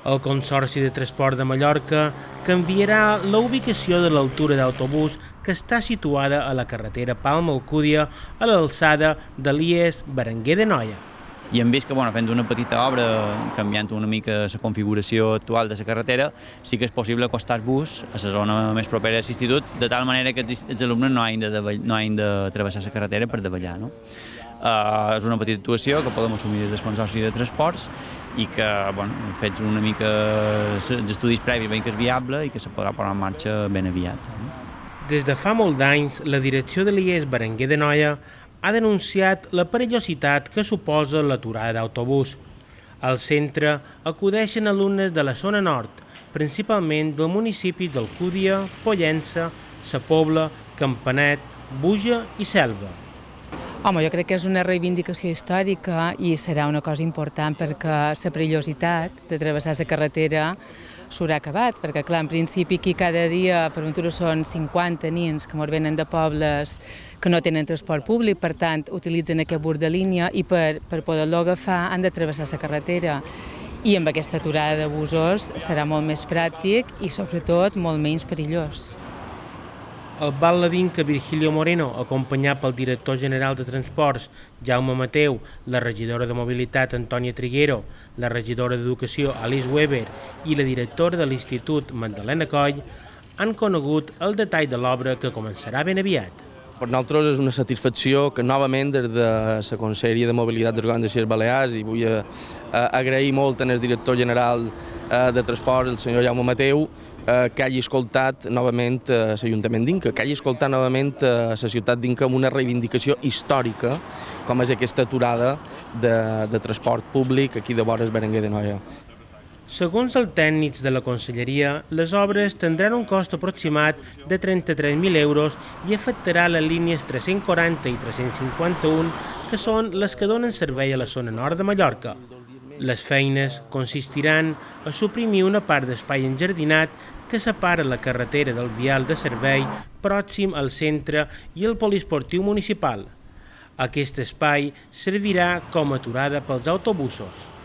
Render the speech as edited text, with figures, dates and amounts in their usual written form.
El Consorci de Transport de Mallorca canviarà la ubicació de l'altura d'autobús que està situada a la carretera Palma-Alcúdia a l'alçada de l'IES Berenguer d'Anoia. I hem vist que fent una petita obra, canviant una mica la configuració actual de la carretera, sí que és possible acostar el bus a la zona més propera a l'institut, de tal manera que els alumnes no hagin de travessar la carretera per davallar. No? És una petita actuació que podem assumir des del Consorci de Transports i que, fets una mica els estudis previs, veiem que és viable i que se podrà posar en marxa ben aviat. Des de fa molts anys, la direcció de l'IES Berenguer d'Anoia ha denunciat la perillositat que suposa l'aturada d'autobús. Al centre acudeixen alumnes de la zona nord, principalment del municipi d'Alcúdia, Pollença, Sa Pobla, Campanet, Buja i Selva. Home, jo crec que és una reivindicació històrica i serà una cosa important perquè la perillositat de travessar la carretera s'haurà acabat, perquè clar, en principi aquí cada dia per ventura són 50 nens que ens venen de pobles que no tenen transport públic, per tant utilitzen aquest bus de línia i per poder-lo agafar han de travessar la carretera i amb aquesta aturada de busos serà molt més pràctic i sobretot molt menys perillós. El batlle d'Inca Virgilio Moreno, acompanyat pel director general de Transports, Jaume Mateu, la regidora de Mobilitat, Antònia Triguero, la regidora d'Educació, Alice Weber, i la directora de l'Institut, Magdalena Coll, han conegut el detall de l'obra que començarà ben aviat. Per nosaltres és una satisfacció que novament des de la Conselleria de Mobilitat del Govern de les Balears, i vull agrair molt al director general de Transport, el senyor Jaume Mateu, que hagi escoltat novament l'Ajuntament d'Inca, que hagi escoltat novament la ciutat d'Inca amb una reivindicació històrica com és aquesta aturada de transport públic aquí de vores Berenguer d'Anoia. Segons els tècnics de la Conselleria, les obres tindran un cost aproximat de 33.000 euros i afectarà les línies 340 i 351, que són les que donen servei a la zona nord de Mallorca. Les feines consistiran a suprimir una part d'espai enjardinat que separa la carretera del vial de servei pròxim al centre i el poliesportiu municipal. Aquest espai servirà com a aturada pels autobusos.